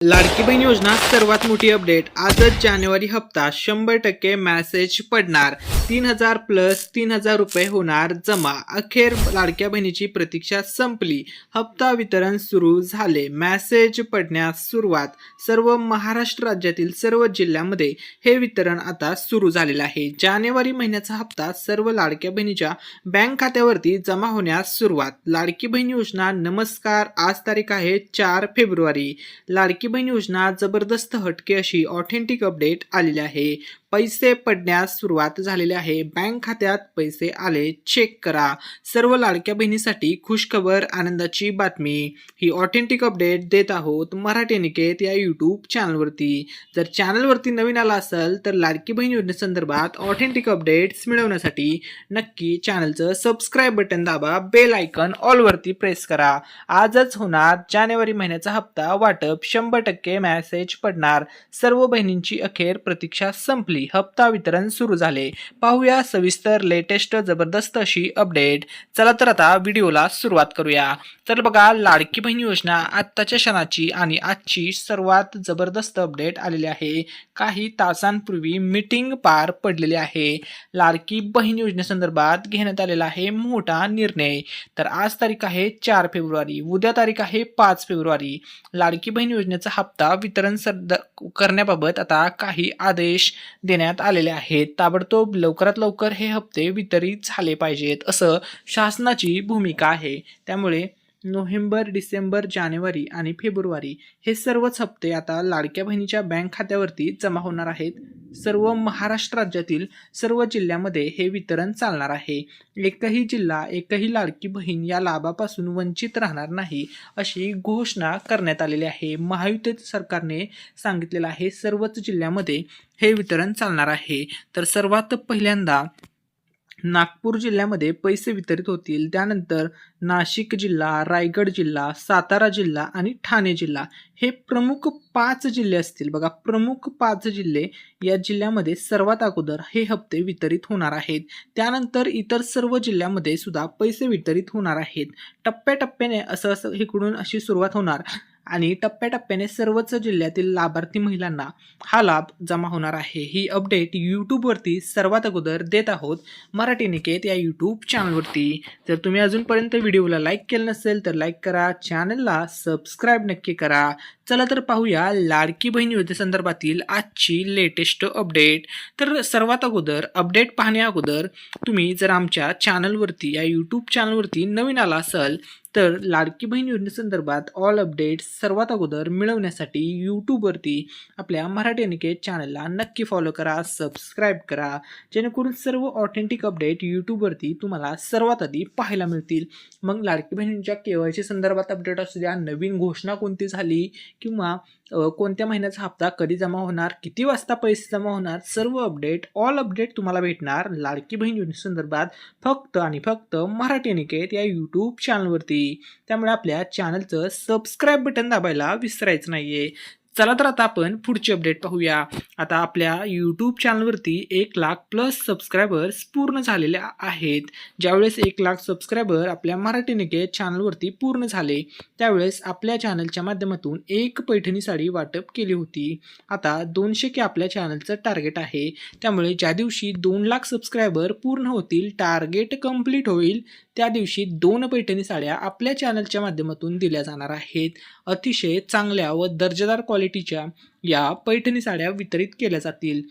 लाडकी बहीण योजना सर्वात मोठी अपडेट. आजच जानेवारी हप्ता 100% मॅसेज पडणार. 3,000 प्लस 3,000 रुपये होणार जमा. अखेर लाडक्या बहिणीची प्रतीक्षा संपली. हप्ता वितरण सुरू झाले. मॅसेज पडण्यास सुरुवात. सर्व महाराष्ट्र राज्यातील सर्व जिल्ह्यांमध्ये हे वितरण आता सुरू झालेलं आहे. जानेवारी महिन्याचा हप्ता सर्व लाडक्या बहिणीच्या बँक खात्यावरती जमा होण्यास सुरुवात. लाडकी बहीण योजना नमस्कार. आज तारीख आहे 4 फेब्रुवारी. लाडकी बहीण योजना जबरदस्त हटके अशी ऑथेंटिक अपडेट आलेली आहे. पैसे पडण्यास सुरुवात झालेली आहे. बँक खात्यात पैसे आले, चेक करा. सर्व लाडक्या बहिणीसाठी खुशखबर, आनंदाची बातमी. ही ऑथेंटिक अपडेट देत आहोत मराठी निकेत या यूट्यूब चॅनलवरती. जर चॅनलवरती नवीन आला असेल तर लाडकी बहीण योजनेसंदर्भात ऑथेंटिक अपडेट्स मिळवण्यासाठी नक्की चॅनलचं सबस्क्राईब बटन दाबा, बेल आयकॉन ऑलवरती प्रेस करा. आजच होणार जानेवारी महिन्याचा हप्ता वाटप. 100% मॅसेज पडणार. सर्व बहिणींची अखेर प्रतीक्षा संपली. हप्ता वितरण सुरू झाले. पाहूया सविस्तर लेटेस्ट जबरदस्त अशी अपडेट. चला तर आता व्हिडिओला सुरुवात करूया. तर बघा, लाडकी बहीण योजना आत्ताच्या क्षणाची आणि आजची सर्वात जबरदस्त अपडेट आलेली आहे. काही तासांपूर्वी मीटिंग पार पडलेली आहे. लाडकी बहीण योजनेसंदर्भात घेण्यात आलेला आहे मोठा निर्णय. तर आज तारीख आहे 4 फेब्रुवारी. उद्या तारीख आहे 5 फेब्रुवारी. लाडकी बहीण योजनेचा हप्ता वितरण करण्याबाबत आता काही आदेश देण्यात आलेले आहेत. ताबडतोब लवकरात लवकर हे हप्ते वितरित झाले पाहिजेत असं शासनाची भूमिका आहे. त्यामुळे नोव्हेंबर, डिसेंबर, जानेवारी आणि फेब्रुवारी हे सर्वच हप्ते आता लाडक्या बहिणीच्या बँक खात्यावरती जमा होणार आहेत. सर्व महाराष्ट्र राज्यातील सर्व जिल्ह्यामध्ये हे वितरण चालणार आहे. एकही जिल्हा, एकही लाडकी बहीण या लाभापासून वंचित राहणार नाही अशी घोषणा करण्यात आलेली आहे. महायुतीत सरकारने सांगितलेलं आहे सर्वच जिल्ह्यामध्ये हे वितरण चालणार आहे. तर सर्वात पहिल्यांदा नागपूर जिल्ह्यामध्ये पैसे वितरित होतील. त्यानंतर नाशिक जिल्हा, रायगड जिल्हा, सातारा जिल्हा आणि ठाणे जिल्हा हे प्रमुख 5 जिल्हे असतील. बघा, प्रमुख 5 जिल्हे, या जिल्ह्यामध्ये सर्वात अगोदर हे हप्ते वितरित होणार आहेत. त्यानंतर इतर सर्व जिल्ह्यामध्ये सुद्धा पैसे वितरित होणार आहेत. टप्प्याटप्प्याने असं इकडून अशी सुरुवात होणार आणि टप्प्याटप्प्याने सर्वच जिल्ह्यातील लाभार्थी महिलांना हा लाभ जमा होणार आहे. ही अपडेट यूट्यूबवरती सर्वात अगोदर देत आहोत मराठी निकेत या यूट्यूब चॅनलवरती. जर तुम्ही अजूनपर्यंत व्हिडिओला लाईक केलं नसेल तर लाईक करा, चॅनलला सबस्क्राईब नक्की करा. चला तर पाहूया लाडकी बहीण योजनेसंदर्भातील आजची लेटेस्ट अपडेट. तर सर्वात अगोदर अपडेट पाहण्या अगोदर तुम्ही जर आमच्या चॅनलवरती या यूट्यूब चॅनलवरती नवीन आला असाल तर लाडकी बहीण योजनेसंदर्भात ऑल अपडेट्स सर्वात अगोदर मिळवण्यासाठी यूट्यूबवरती आपल्या मराठी निकेत चॅनलला नक्की फॉलो करा, सबस्क्राईब करा, जेणेकरून सर्व ऑथेंटिक अपडेट यूट्यूबवरती तुम्हाला सर्वात आधी पाहायला मिळतील. मग लाडकी बहिणींच्या KYC संदर्भात अपडेट असू द्या, नवीन घोषणा कोणती झाली किंवा कोणत्या महिन्याचा हप्ता कधी जमा होणार, किती वाजता पैसे जमा होणार, सर्व अपडेट ऑल अपडेट तुम्हाला भेटणार लाडकी बहीण योजनेसंदर्भात फक्त आणि फक्त मराठी निकेत या यूट्यूब चॅनलवरती. त्यामुळे आपल्या चॅनलचं सबस्क्राईब बटन दाबायला विसरायचं नाहीये. चला तर आता आपण पुढची अपडेट पाहूया. आता आपल्या यूट्यूब चॅनलवरती 1,00,000 प्लस सबस्क्रायबर्स पूर्ण झालेले आहेत. ज्यावेळेस 1,00,000 सबस्क्रायबर आपल्या मराठी निकेत चॅनलवरती पूर्ण झाले त्यावेळेस आपल्या चॅनलच्या माध्यमातून एक पैठणी साडी वाटप केली होती. आता 200K आपल्या चॅनलचं टार्गेट आहे. त्यामुळे ज्या दिवशी 2,00,000 सबस्क्रायबर पूर्ण होतील, टार्गेट कंप्लीट होईल, त्या दिवशी 2 पैठणी साड्या आपल्या चॅनलच्या माध्यमातून दिल्या जाणार आहेत. अतिशय चांगल्या व दर्जेदार क्वालिटीच्या या पैठणी साड्या वितरित केल्या जातील.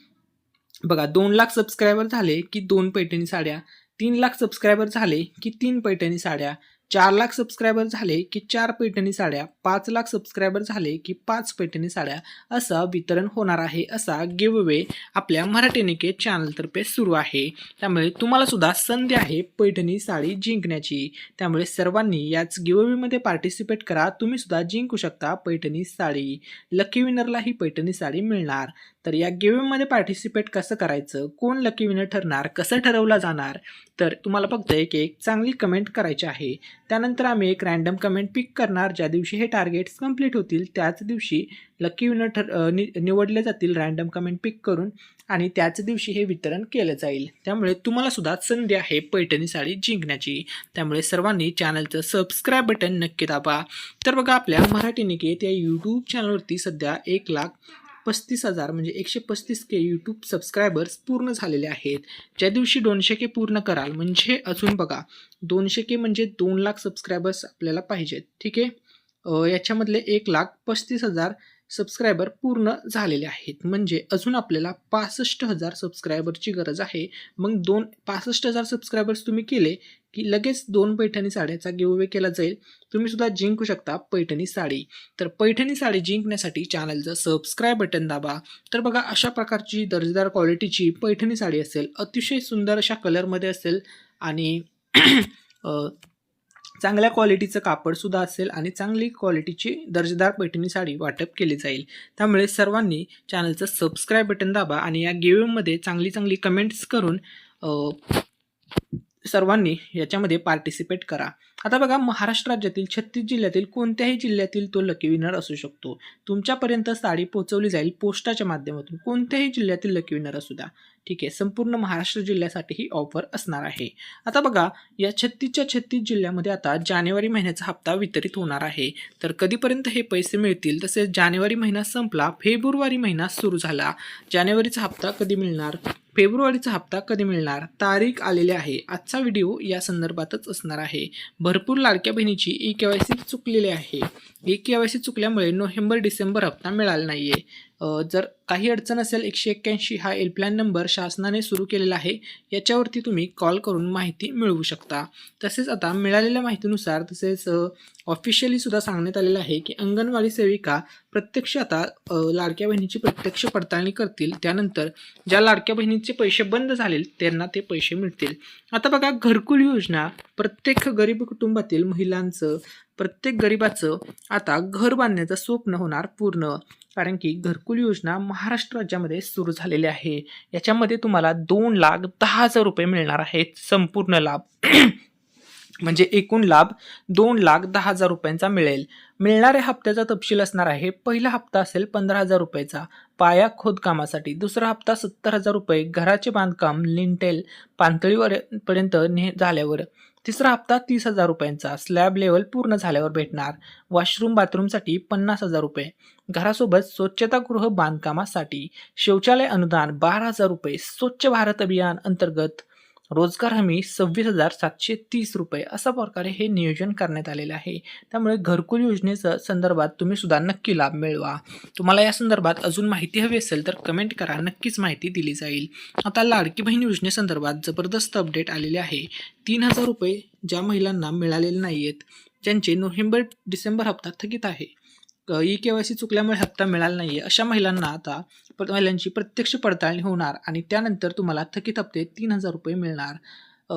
बघा, 2,00,000 सबस्क्रायबर झाले की 2 पैठणी साड्या, 3,00,000 सबस्क्रायबर झाले की 3 पैठणी साड्या, 4,00,000 सबस्क्रायबर झाले की 4 पैठणी साड्या, 5,00,000 सबस्क्रायबर झाले की 5 पैठणी साड्या असं वितरण होणार आहे. असा गिव्हअवे आपल्या मराठी निकेत चॅनलतर्फे सुरू आहे. त्यामुळे तुम्हाला सुद्धा संधी आहे पैठणी साडी जिंकण्याची. त्यामुळे सर्वांनी याच गिव्हअवेमध्ये पार्टिसिपेट करा. तुम्ही सुद्धा जिंकू शकता पैठणी साडी. लकी विनरला ही पैठणी साडी मिळणार. तर या गिव्हअवेमध्ये पार्टिसिपेट कसं करायचं, कोण लकी विनर ठरणार, कसं ठरवलं जाणार, तर तुम्हाला फक्त एक चांगली कमेंट करायची आहे. त्यानंतर आम्ही एक रँडम कमेंट पिक करणार. ज्या दिवशी हे टार्गेट्स कंप्लीट होतील त्याच दिवशी लकी विनर निवडले जातील रँडम कमेंट पिक करून आणि त्याच दिवशी हे वितरण केलं जाईल. त्यामुळे तुम्हाला सुद्धा संधी आहे पैठणी साडी जिंकण्याची. त्यामुळे सर्वांनी चॅनलचं सबस्क्राईब बटन नक्की दाबा. तर बघा, आपल्या मराठी निकेत या यूट्यूब चॅनलवरती सध्या 1,35,000 म्हणजे 135K यूट्यूब सबस्क्रायबर्स पूर्ण झालेले आहेत. ज्या दिवशी 200K पूर्ण कराल म्हणजे अजून बघा 200K म्हणजे 2 लाख सबस्क्रायबर्स आपल्याला पाहिजेत. ठीक आहे, याच्यामधले 1,35,000 सबस्क्रायबर पूर्ण झालेले आहेत. म्हणजे अजून आपल्याला 65,000 सबस्क्रायबरची गरज आहे. मग 65,000 सबस्क्रायबर्स तुम्ही केले की लगेच 2 पैठणी साड्याचा गिव्हअवे केला जाईल. तुम्ही सुद्धा जिंकू शकता पैठणी साडी. तर पैठणी साडी जिंकण्यासाठी चॅनलचं सबस्क्राईब बटन दाबा. तर बघा, अशा प्रकारची दर्जेदार क्वालिटीची पैठणी साडी असेल, अतिशय सुंदर अशा कलरमध्ये असेल आणि चांगल्या क्वालिटीचं कापडसुद्धा असेल आणि चांगली क्वालिटीची दर्जेदार पैठणी साडी वाटप केली जाईल. त्यामुळे सर्वांनी चॅनलचं सबस्क्राईब बटन दाबा आणि या गिव्हअवेमध्ये चांगली कमेंट्स करून सर्वांनी याच्यामध्ये पार्टिसिपेट करा. आता बघा, महाराष्ट्र राज्यातील 36 जिल्ह्यातील कोणत्याही जिल्ह्यातील तो लकी विनर असू शकतो. तुमच्यापर्यंत साडी पोहोचवली जाईल पोस्टाच्या माध्यमातून. कोणत्याही जिल्ह्यातील लकी विनर असू द्या. ठीक आहे, संपूर्ण महाराष्ट्र जिल्ह्यासाठी ही ऑफर असणार आहे. आता बघा, या 36च्या 36 जिल्ह्यामध्ये आता जानेवारी महिन्याचा हप्ता वितरित होणार आहे. तर कधीपर्यंत हे पैसे मिळतील, तसेच जानेवारी महिना संपला, फेब्रुवारी महिना सुरू झाला. जानेवारीचा हप्ता कधी मिळणार, फेब्रुवारीचा हप्ता कधी मिळणार, तारीख आलेली आहे. आजचा व्हिडिओ या संदर्भातच असणार आहे. भरपूर लाडक्या बहिणीची ई-KYC चुकलेली आहे. ई-KYC चुकल्यामुळे नोव्हेंबर डिसेंबर हप्ता मिळाला नाही आहे. जर काही अडचण असेल 181 हा हेल्पलाईन नंबर शासनाने सुरू केलेला आहे. याच्यावरती तुम्ही कॉल करून माहिती मिळवू शकता. तसेच आता मिळालेल्या माहितीनुसार तसेच ऑफिशियली सुद्धा सांगण्यात आलेलं आहे की अंगणवाडी सेविका प्रत्यक्ष आता लाडक्या बहिणीची प्रत्यक्ष पडताळणी करतील. त्यानंतर ज्या लाडक्या बहिणीचे पैसे बंद झाले त्यांना ते पैसे मिळतील. आता बघा, घरकुल योजना प्रत्येक गरीब कुटुंबातील महिलांचं, प्रत्येक गरीबाचं आता घर बांधण्याचं स्वप्न होणार पूर्ण. कारण की घरकुल योजना महाराष्ट्र राज्यामध्ये सुरू झालेली आहे. याच्यामध्ये तुम्हाला 2,10,000 रुपये मिळणार आहेत संपूर्ण लाभ. म्हणजे एकूण लाभ 2,10,000 रुपयांचा मिळेल. मिळणाऱ्या हप्त्याचा तपशील असणार आहे. पहिला हप्ता असेल 15,000 रुपयाचा पाया खोदकामासाठी. दुसरा हप्ता 70,000 रुपये घराचे बांधकाम लिंटेल पातळीपर्यंत झाल्यावर. तिसरा हप्ता 30,000 रुपयांचा स्लॅब लेवल पूर्ण झाल्यावर भेटणार. वॉशरूम बाथरूमसाठी 50,000 रुपये. घरासोबत स्वच्छतागृह बांधकामासाठी. शौचालय अनुदान 12,000 रुपये. स्वच्छ भारत अभियान अंतर्गत रोजगार हमी 26,730 रुपये. अशा प्रकारे हे नियोजन करण्यात आलेलं आहे. त्यामुळे घरकुल योजनेच्या संदर्भात तुम्ही सुद्धा नक्की लाभ मिळवा. तुम्हाला या संदर्भात अजून माहिती हवी असेल तर कमेंट करा, नक्कीच माहिती दिली जाईल. आता लाडकी बहीण योजनेसंदर्भात जबरदस्त अपडेट आलेले आहे. 3,000 रुपये ज्या महिलांना मिळालेले नाही आहेत, ज्यांचे नोव्हेंबर डिसेंबर हप्ता थकीत आहे, ई-KYC चुकल्यामुळे हप्ता मिळाला नाही आहे, अशा महिलांना आता महिलांची प्रत्यक्ष पडताळणी होणार आणि त्यानंतर तुम्हाला थकीत हप्ते 3,000 रुपये मिळणार.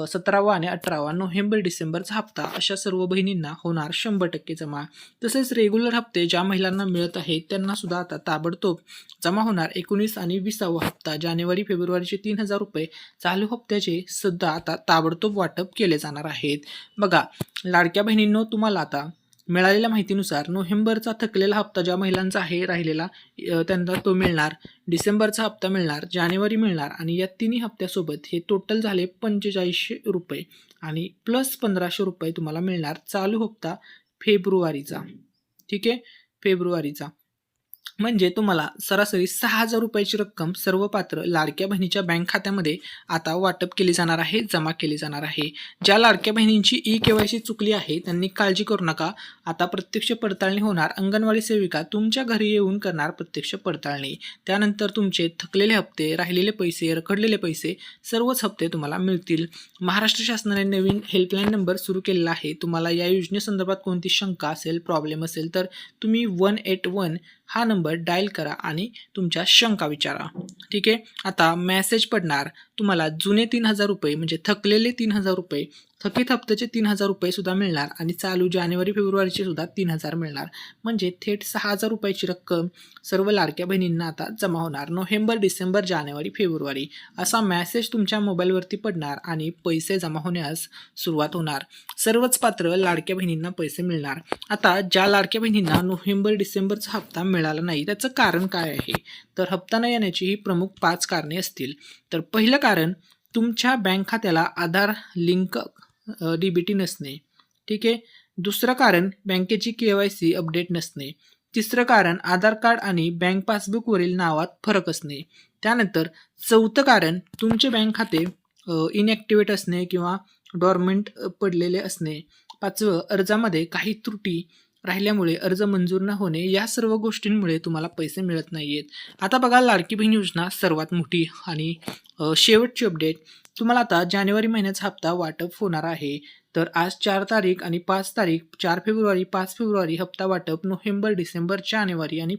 17वा आणि 18वा नोव्हेंबर डिसेंबरचा हप्ता अशा सर्व बहिणींना होणार 100% जमा. तसेच रेग्युलर हप्ते ज्या महिलांना मिळत आहेत त्यांना सुद्धा आता ताबडतोब जमा होणार. 19 आणि 20वा हप्ता जानेवारी फेब्रुवारीचे 3,000 रुपये चालू हप्त्याचे सुद्धा आता ताबडतोब वाटप केले जाणार आहेत. बघा लाडक्या बहिणींनो, तुम्हाला आता मिळालेल्या माहितीनुसार नोव्हेंबरचा थकलेला हप्ता ज्या महिलांचा आहे राहिलेला त्यांना तो मिळणार. डिसेंबरचा हप्ता मिळणार, जानेवारी मिळणार आणि या तिन्ही हप्त्यासोबत हे टोटल झाले 4500 रुपये आणि प्लस 1500 रुपये तुम्हाला मिळणार चालू हप्ता फेब्रुवारीचा. ठीक आहे, फेब्रुवारीचा. म्हणजे तुम्हाला सरासरी 6,000 रुपयाची रक्कम सर्व पात्र लाडक्या बहिणीच्या बँक खात्यामध्ये आता वाटप केली जाणार आहे, जमा केली जाणार आहे. ज्या लाडक्या बहिणींची ई-KYC चुकली आहे त्यांनी काळजी करू नका. आता प्रत्यक्ष पडताळणी होणार. अंगणवाडी सेविका तुमच्या घरी येऊन करणार प्रत्यक्ष पडताळणी. त्यानंतर तुमचे थकलेले हप्ते, राहिलेले पैसे, रखडलेले पैसे सर्वच हप्ते तुम्हाला मिळतील. महाराष्ट्र शासनाने नवीन हेल्पलाईन नंबर सुरू केलेला आहे. तुम्हाला या योजनेसंदर्भात कोणती शंका असेल, प्रॉब्लेम असेल तर तुम्ही 181 हा नंबर डायल करा आणि तुमच्या शंका विचारा. ठीक आहे, आता मेसेज पडणार. तुम्हाला जुने 3,000 रुपये म्हणजे थकलेले 3,000 रुपये, थकीत हप्त्याचे 3,000 रुपये सुद्धा मिळणार आणि चालू जानेवारी फेब्रुवारीचे सुद्धा 3,000 मिळणार. म्हणजे थेट 6,000 रुपयाची रक्कम सर्व लाडक्या बहिणींना आता जमा होणार. नोव्हेंबर, डिसेंबर, जानेवारी, फेब्रुवारी असा मेसेज तुमच्या मोबाईलवरती पडणार आणि पैसे जमा होण्यास सुरुवात होणार. सर्वच पात्र लाडक्या बहिणींना पैसे मिळणार. आता ज्या लाडक्या बहिणींना नोव्हेंबर, डिसेंबरचा हप्ता मिळाला नाही त्याचं कारण काय आहे? तर हप्ता न येण्याची ही प्रमुख 5 कारणे असतील. तर पहिलं कारण तुमच्या बँक खात्याला आधार लिंक DBT नसणे. ठीक आहे. दुसरं कारण बँकेची KYC अपडेट नसणे. तिसरं कारण आधार कार्ड आणि बँक पासबुकवरील नावात फरक असणे. त्यानंतर चौथं कारण तुमचे बँक खाते इनॲक्टिव्हेट असणे किंवा डॉर्मंट पडलेले असणे. पाचवं अर्जामध्ये काही त्रुटी राहिल्यामुळे अर्ज मंजूर न होणे. या सर्व गोष्टींमुळे तुम्हाला पैसे मिळत नाही आहेत. आता बघा लाडकी बहीण योजना सर्वात मोठी आणि शेवटची अपडेट. तुम्हाला आता जानेवारी महिन्याचा हप्ता वाटप होणार आहे. तर आज 4 तारीख आणि 5 तारीख, 4 फेब्रुवारी, 5 फेब्रुवारी हप्ता वाटप नोव्हेंबर, डिसेंबर, जानेवारी आणि